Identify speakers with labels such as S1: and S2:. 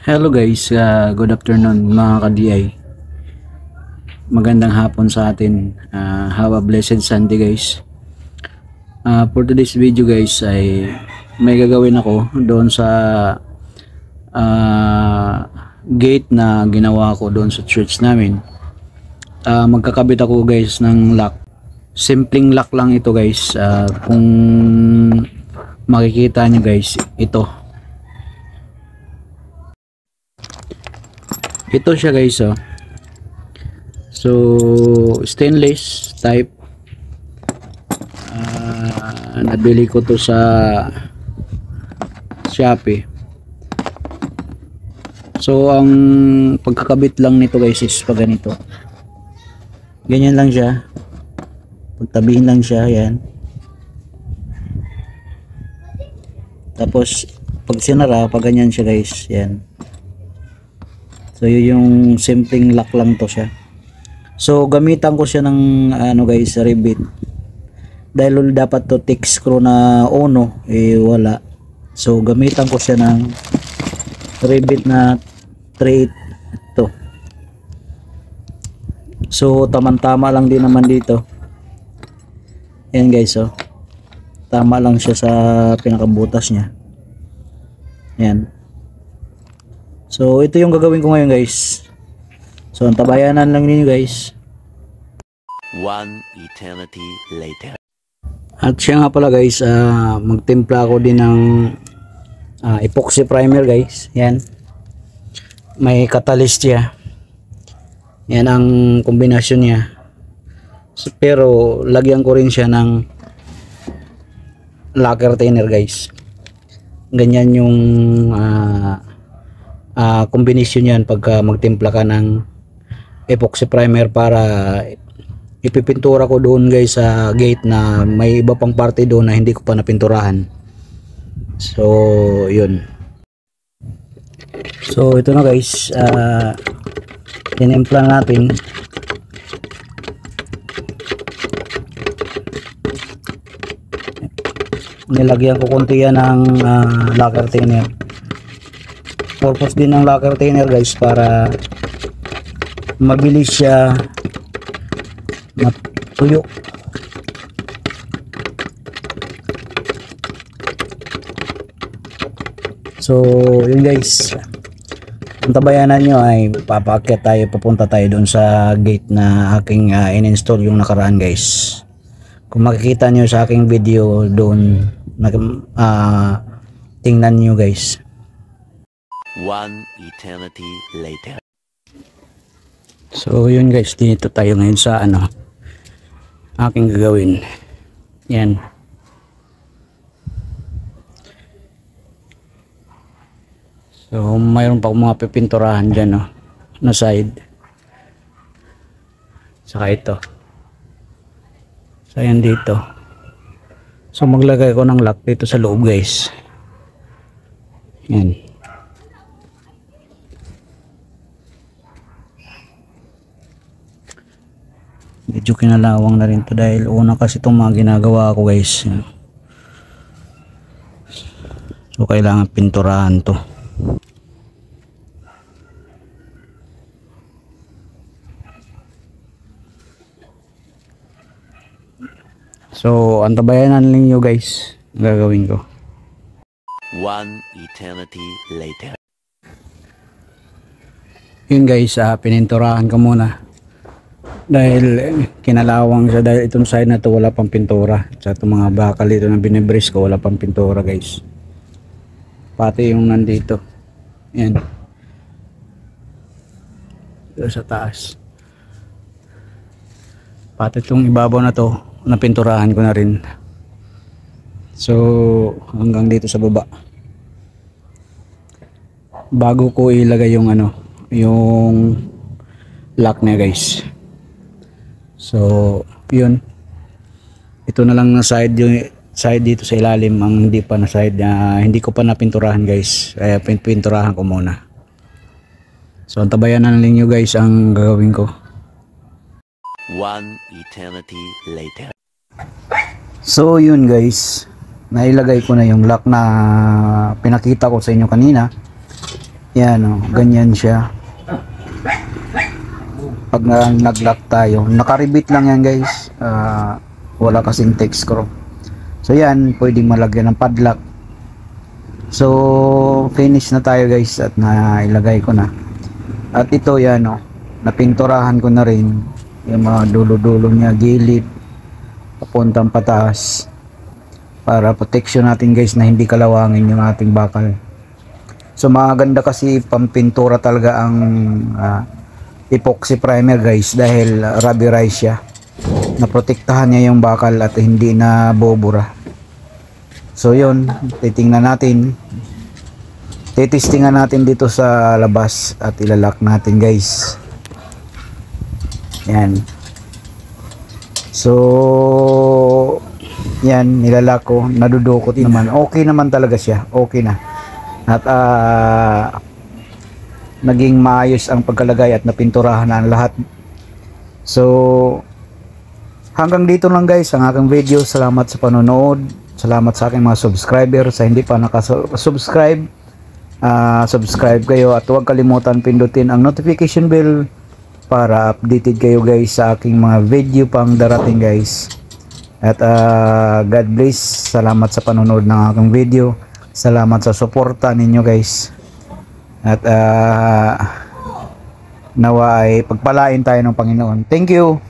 S1: Hello guys, good afternoon mga ka-DI. Magandang hapon sa atin. Have a blessed Sunday guys. For today's video guys ay may gagawin ako doon sa gate na ginawa ko doon sa church namin. Magkakabit ako guys ng lock. Simpleng lock lang ito guys. Kung makikita nyo guys, ito siya guys, oh. So stainless type, nabili ko to sa Shopee. So ang pagkakabit lang nito guys is pag ganito, ganyan lang siya, pagtabihin lang siya, yan. Tapos pag sinara, pag ganyan siya guys, yan. So yun yung simpleng lock lang to siya. So gamitan ko siya ng guys, rivet. Dahil dapat to thick screw na uno, wala. So gamitan ko siya ng rivet na 3/8 ito. So tamang-tama lang din naman dito. Yan guys, oh. Tama lang siya sa pinakabutas niya. Yan. So ito yung gagawin ko ngayon guys. So antabayanan lang ninyo guys.
S2: One eternity later.
S1: At siya nga pala guys, magtimpla ako din ng epoxy primer guys. Yan. May catalyst siya. Yan ang kombinasyon niya. So, pero lagyan ko rin siya ng lacquer thinner guys. Ganyan yung combination yan pagka magtimpla ka ng epoxy primer, para ipipintura ko doon guys sa gate na may iba pang parte doon na hindi ko pa napinturahan. So yun. So ito na guys, tinimpla natin. Nilagyan ko konti yan ng lacquer thinner. Purpose din ng lacquer thinner guys, para mabilis siya matuyo. So yun guys, ang tabayanan nyo ay papakyat tayo, papunta tayo doon sa gate na aking in-install yung nakaraan guys. Kung makikita nyo sa aking video doon, tingnan nyo guys.
S2: One eternity later.
S1: So yun guys, dito tayo ngayon sa aking gagawin. Yan. So mayroon pa akong mga pipinturahan dyan na side. Saka ito. So yan dito. So maglagay ko ng lock dito sa loob guys. Yan. Medyo kinalawang na rin to dahil una kasi itong mga ginagawa ko guys. So kailangan pinturahan to. So antabayanan lang nyo guys ang gagawin ko.
S2: One eternity later.
S1: Yun guys, pininturahan ko muna. Dahil kinalawang siya, dahil itong side na to wala pang pintura. Sa itong mga bakal dito na binibris ko, wala pang pintura guys. Pati yung nandito. Yan. Dito sa taas. Pati itong ibabaw na to, napinturahan ko na rin. So hanggang dito sa baba. Bago ko ilagay yung yung lock niya guys. So yun, ito na lang na side, yung side dito sa ilalim ang hindi pa na side, hindi ko pa napinturahan guys, kaya pinturahan ko muna. So antabayan na lang nyo guys ang gagawin ko.
S2: One eternity later.
S1: So yun guys, nailagay ko na yung lock na pinakita ko sa inyo kanina. Yan o, ganyan siya. Pag nag-lock tayo, nakaribit lang yan guys. Wala kasing text screw. So yan, pwedeng malagyan ng padlock. So finish na tayo guys at nailagay ko na. At ito yan o, napinturahan ko na rin yung mga dulo-dulo niya, gilid papuntang pataas, para protection natin guys na hindi kalawangin yung ating bakal. So maganda kasi pampintura talaga ang epoxy primer guys, dahil rubberized siya, naprotektahan niya yung bakal at hindi na bobura. So yun, titingnan natin, titistingan natin dito sa labas at ilalak natin guys. Yan. So yan, nilalak ko, nadudukot naman, okay naman talaga siya, okay na. At naging maayos ang pagkalagay at napinturahan na ang lahat. So hanggang dito lang guys ang aking video. Salamat sa panonood, salamat sa aking mga subscriber. Sa hindi pa nakasubscribe, subscribe kayo at huwag kalimutan pindutin ang notification bell para updated kayo guys sa aking mga video pang darating guys. At God bless, salamat sa panonood ng aking video, salamat sa suporta ninyo guys. At nawa ay pagpalain tayo ng Panginoon. Thank you.